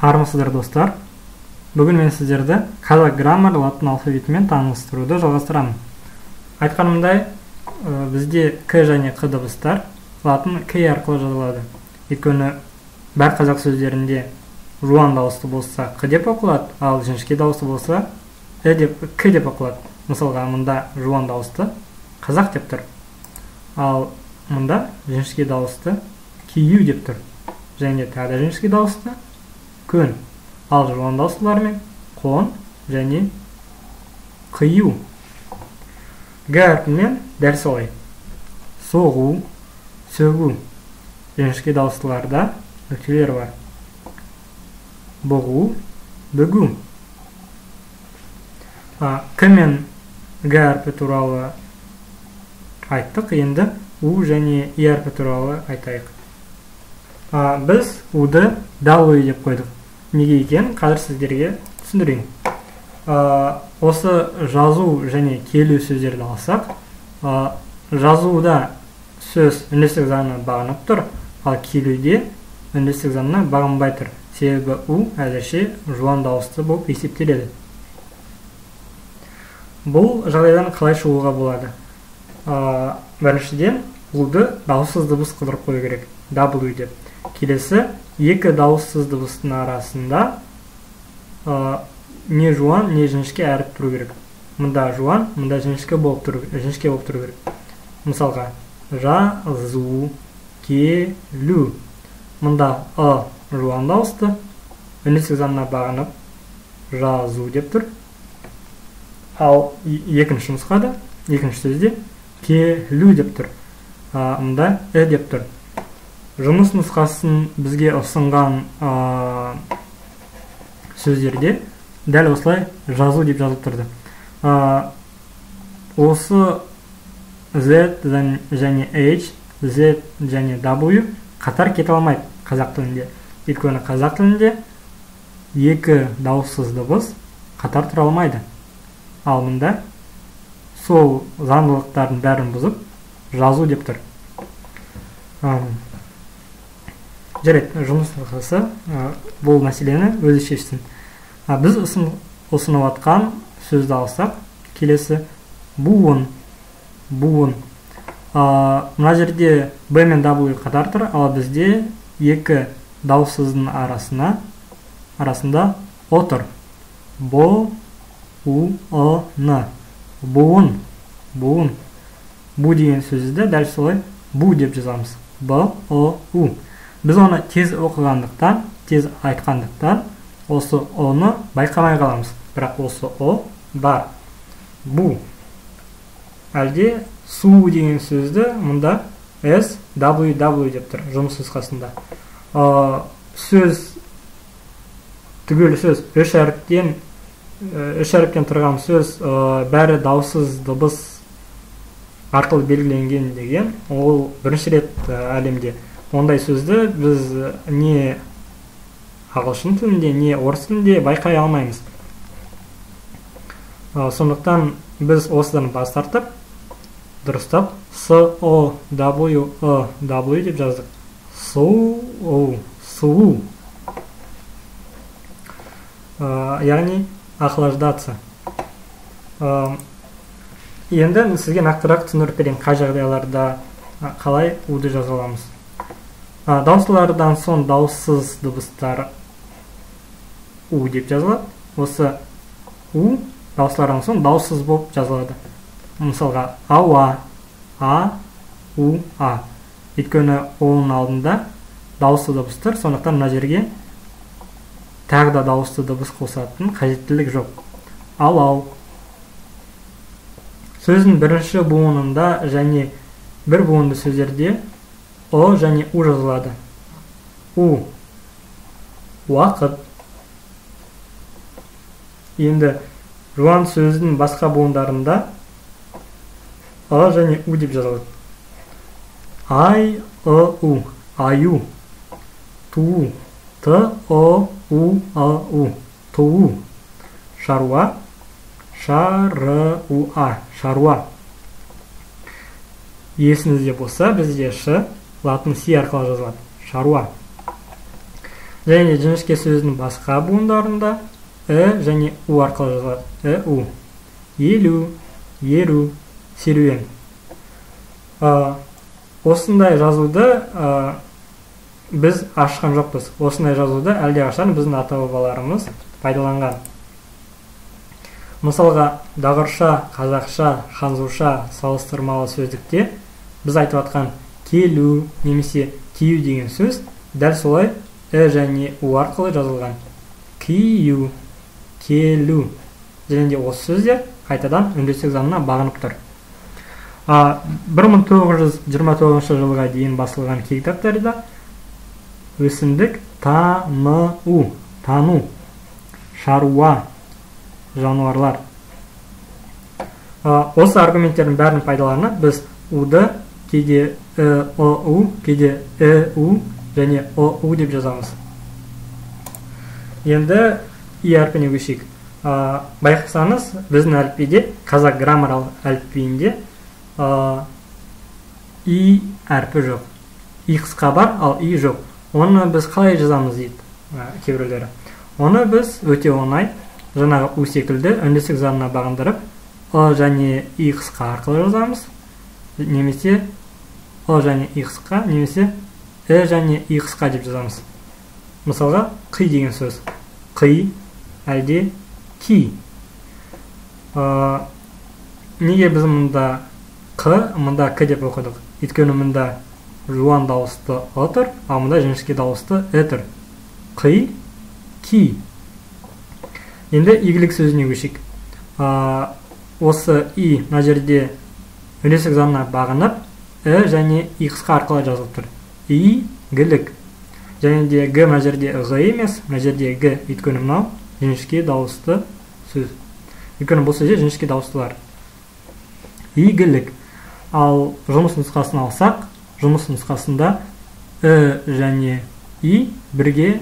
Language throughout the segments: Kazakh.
Армысыздар достар. Бүгін мен сіздерді қазақ граммар латын алфавитімен таныстыруды жалғастырамын. Айтқанымдай, бізде к және қ дыбыстар латын к арқылы жазылады. Өйткені бар қазақ сөздерінде жуан дауысты болса қ деп оқылады, ал жіңішке дауысты болса к деп оқылады. Мысалға, мұнда жуан дауысты қазақ деп тұр, ал мұнда жіңішке дауысты кию деп тұр. Және тағы жіңішке дауысты көн. Ал жуан дауыстылармен қон және қию. Г әрпімен дәл солай. Соғу, сөгу. Жіңішке дауыстыларда нүктелер бар. Бұғу, бүгу. К мен Г әрпі туралы айттық, енді У және И әрпі туралы айтайық. Біз уды W деп қойдық. Неге екен, қазір сіздерге түсіндірейін. Осы жазу және келу сөздерді алсақ, жазуда сөз үндестік заңына бағынып тұр, ал келуде үндестік заңына бағынбай тұр. Себебі У әзірше жуан дауысты болып есептеледі. Бұл жағдайдан қалай шығуға болады? Біріншіден, уды дауыссыз дыбыс қылдырып қою керек, W деп. Келесі, екі дауыссыз дыбыстың арасында не жуан, не жіңішке әріп тұру керек. Мұнда жуан, мұнда жіңішке болып тұру керек. Мысалға, жазу, келу. Мұнда жуан дауысты, үндестік заңына бағынып жазу деп тұр. Ал екінші нұсқада, екінші сөзде келу деп тұр. Мұнда деп тұр. Жұмыс нұсқасын бізге ұсынған сөздерде дәл осылай жазу деп жазып тұрды. Осы Z және H, Z және W қатар кете алмайды қазақ тілінде. Өйткені қазақ тілінде екі дауыссыз дыбыс қатар тұра алмайды. Ал мұнда сол заңдылықтардың бәрін бұзып жазу деп тұр. Жарайды, жұмыс нұсқасы бұл мәселені өзі шешсін. Біз ұсынып атқан сөзді алсақ, келесі буын. Мына жерде Б мен W қатар тұр, ал бізде екі дауыссыздың арасында О тұр. Бұ, У, О, Н. Буын. Бу деген сөзді дәл солай бу деп жазамыз. Б, О, У. Біз оны тез оқығандықтан, тез айтқандықтан, осы О-ны байқамай қаламыз. Бірақ осы О бар. Бу. Әлде су деген сөзді мұнда S, W деп тұр жұмыс нұсқасында. Сөз, түгел сөз, үш әріптен тұрған сөз бәрі дауыссыз дыбыс арқылы белгіленген деген, ол бірінші рет әлемде. Ондай сөзді біз не ағылшын тілінде, не орыс тілінде байқай алмаймыз. Сондықтан біз осыдан бас тартып, дұрыстап S-O-W-E-W деп жаздық. Су. Яғни охлаждаться. Енді сізге нақтырақ түсіндіріп берейін, қай жағдайларда қалай уды жаза аламыз. Дауыстылардан соң дауыссыз дыбыстар У деп жазылады. Осы У дауыстылардан соң дауыссыз болып жазылады. Мысалға, ауа, А, У, А. Өйткені оның алдында дауысты дыбыстар, сондықтан мына жерге тағы да дауысты дыбыс қосатын қажеттілік жоқ. Алау. Сөздің бірінші буынында және бір буынды сөздерде О және У жазылады. У. Уақыт. Енді жуан сөздің басқа буындарында О және У деп жазылады. Ай, У. Аю. Туу. T-O-U-A-U. Туу. Шаруа. Шаруа. Шаруа. Есіңізде болса, бізде Ш латын Си арқылы жазылады. Шаруа. және жіңішке сөздің басқа буындарында және у арқылы жазылады. У. Елу, еру, серуен. Осындай жазуды біз ашқан жоқпыз. Осындай жазуды әлдеқашан біздің ата-бабаларымыз пайдаланған. Мысалға, дағырша, қазақша, ханзуша салыстырмалы сөздікте біз айтып атқан келу немесе кию деген сөз дәл солай және у арқылы жазылған. Кию, келу. Және де осы сөздер қайтадан үндестік заңына бағынып тұр. 1929 жылға дейін басылған кітаптарда өсімдік тану, шаруа, жануарлар. Осы аргументтердің бәрін пайдаланып біз уды кейде у, кейде у және у деп жазамыз. Енді и әрпіне көшейік. Байқасаңыз, біздің әліпбиде, қазақ граммар әліпбиінде и әрпі жоқ. И қысқа бар, ал и жоқ. Оны біз қалай жазамыз дейді кейбіреулері. Оны біз өте оңай, жаңағы у секілді үндестік заңына бағындырып, және и қысқа арқылы жазамыз. Немесе және и қысқа, немесе және и қысқа деп жазамыз. Мысалға, қи деген сөз. Қи, әлде ки. Неге біз мұнда қ, мұнда к деп оқыдық? Өйткені мұнда жуан дауысты ы тұр, ал мұнда жіңішке дауысты э тұр. Қи, ки. Енді игілік сөзіне көшейік. Осы и мына жерде үндестік заңына бағынып, және и қысқа арқылы жазылып тұр. Игілік. Және де г мына жерде ғ емес, мына жерде г, өйткені мынау жіңішке дауысты сөз. Өйткені бұл сөзде жіңішке дауыстылар. Игілік. Ал жұмыс нұсқасын алсақ, жұмыс нұсқасында және и бірге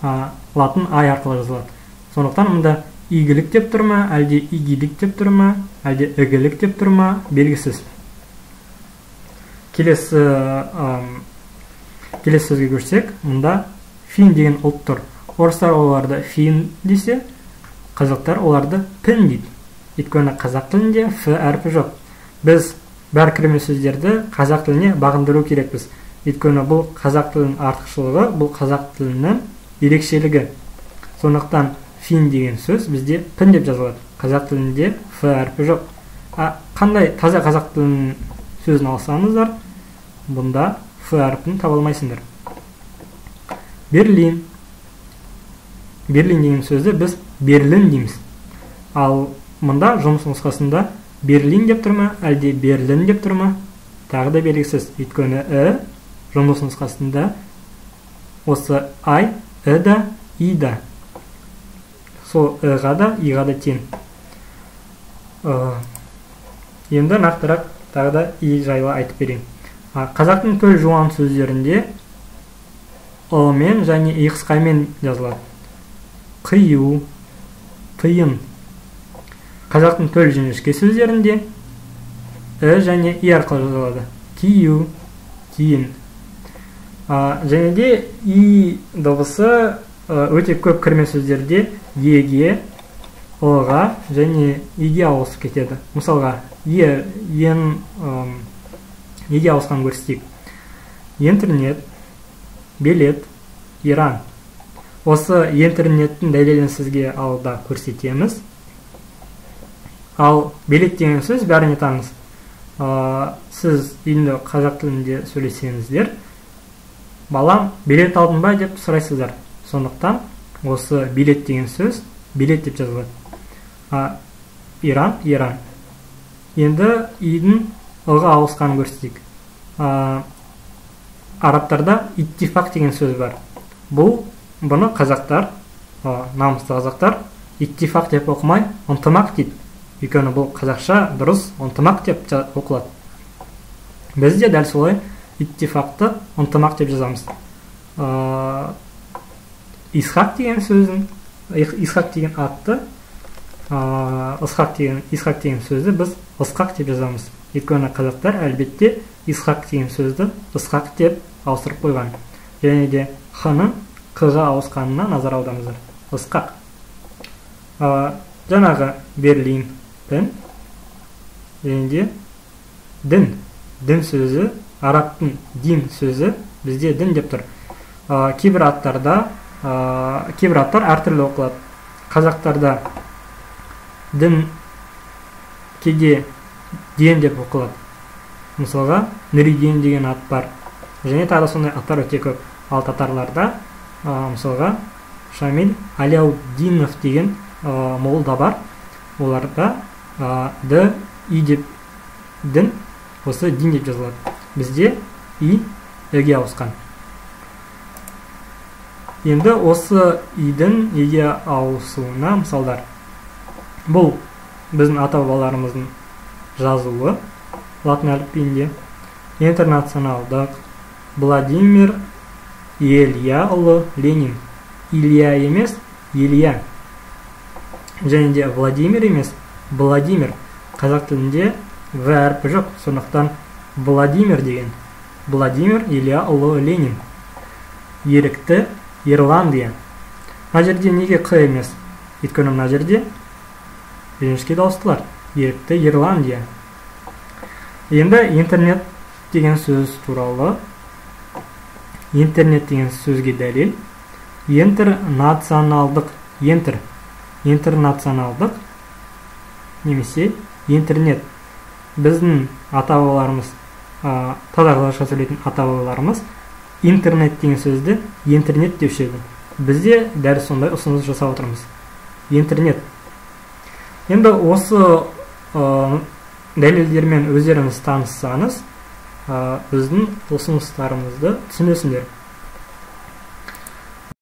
латын ай арқылы жазылады. Сондықтан мұнда игілік деп тұр ма, әлде игілік деп тұр ма, әлде игілік деп тұр ма, белгісіз. Келесі сөзге көрсек, мұнда фин деген ұлт тұр. Орыстар оларды фин десе, қазақтар оларды пін дейді. Өйткені қазақ тілінде ф әрпі жоқ. Біз бәр кірме сөздерді қазақ тіліне бағындыру керекпіз. Өйткені бұл қазақ тілінің артықшылығы, бұл қазақ тілінің ерекшелігі. Сондықтан фин деген сөз бізде пін деп жазылады. Қазақ тілінде ф әрпі жоқ. Қандай таза қазақ тілінің сөзін алсаңыздар, бұнда ф әрпін таба алмайсыңдар. Берлин. Берлин деген сөзді біз Берлин дейміз. Ал мұнда жұмыс нұсқасында Берлин деп тұрма, әлде Берлин деп тұрма, тағы да белгісіз. Өйткені жұмыс нұсқасында осы ай, да, и да. Сол ға да, иға да тең. Енді нақтырақ тағы да и жайлы айтып берейін. Қазақтың төл жуан сөздерінде мен және и қысқамен жазылады. Қию, тыйын. Қазақтың төл жіңішке сөздерінде және и арқылы жазылады. Кию, киін. Және де и дыбысы өте көп кірме сөздерде еге, ға және иге ауысып кетеді. Мысалға, еге ауысқан көрсетейік. Интернет, билет, Иран. Осы интернеттің дәлелін сізге алда көрсетеміз. Ал билет деген сөз бәріне таныс. Сіз енді қазақ тілінде сөйлесеңіздер, балам билет алдың ба деп сұрайсыздар. Сондықтан осы билет деген сөз билет деп жазылады. Иран, Иран. Енді идің ға ауысқанын көрсетейік. Арабтарда иттифақ деген сөз бар. Бұны қазақтар, намысты қазақтар, иттифақ деп оқымай, ынтымақ дейді. Өйткені бұл қазақша дұрыс ынтымақ деп оқылады. Біз де дәл солай иттифақты ынтымақ деп жазамыз. Исхақ деген сөзін, Исхақ деген атты, Исхақ деген сөзді біз Исхақ деп жазамыз. Өйткені қазақтар әлбетте Исхақ деген сөзді Исхақ деп ауыстырып қойған. Және де хының q-ға ауысқанына назар аударыңыздар. Ысқақ. Жаңағы Берлин дін, және де дін. Дін сөзі, арабтың дин сөзі бізде дін деп тұр. Кейбір аттар әртүрлі оқылады. Қазақтарда дін кейде ден деп оқылады. Мысалға, Нұриден деген ат бар. Және тағы сондай аттар өте көп. Ал татарларда, мысалға, Шамил Аляудинов деген молда бар. Оларда д, и деп дін, осы дин деп жазылады. Бізде и ге ауысқан. Енді осы идің еге ауысуына мысалдар. Бұл біздің ата-бабаларымыздың жазуы латын әліпбиінде. Интернационалдық Владимир Ильяұлы Ленин. Илья емес, Илья. Және де Владимир емес, Владимир. Қазақ тілінде в әрпі жоқ, сондықтан Владимир деген. Владимир Ильяұлы Ленин. Ерікті Ирландия. Мына жерде неге қ емес? Өйткені мына жерде жіңішке дауыстылар. Ерікті Ирландия. Енді интернет деген сөз туралы. Интернет деген сөзге дәлел. Интернационалдық. Интернационалдық немесе интернет. Біздің ата-бабаларымыз, таза сөйлейтін ата-бабаларымыз интернет деген сөзді интернет деуші еді. Бізде дәл сондай ұсыныс жасап отырмыз. Интернет. Енді осы дәлелдермен өздеріңіз таныссаңыз, біздің ұсыныстарымызды түсінесіңдер.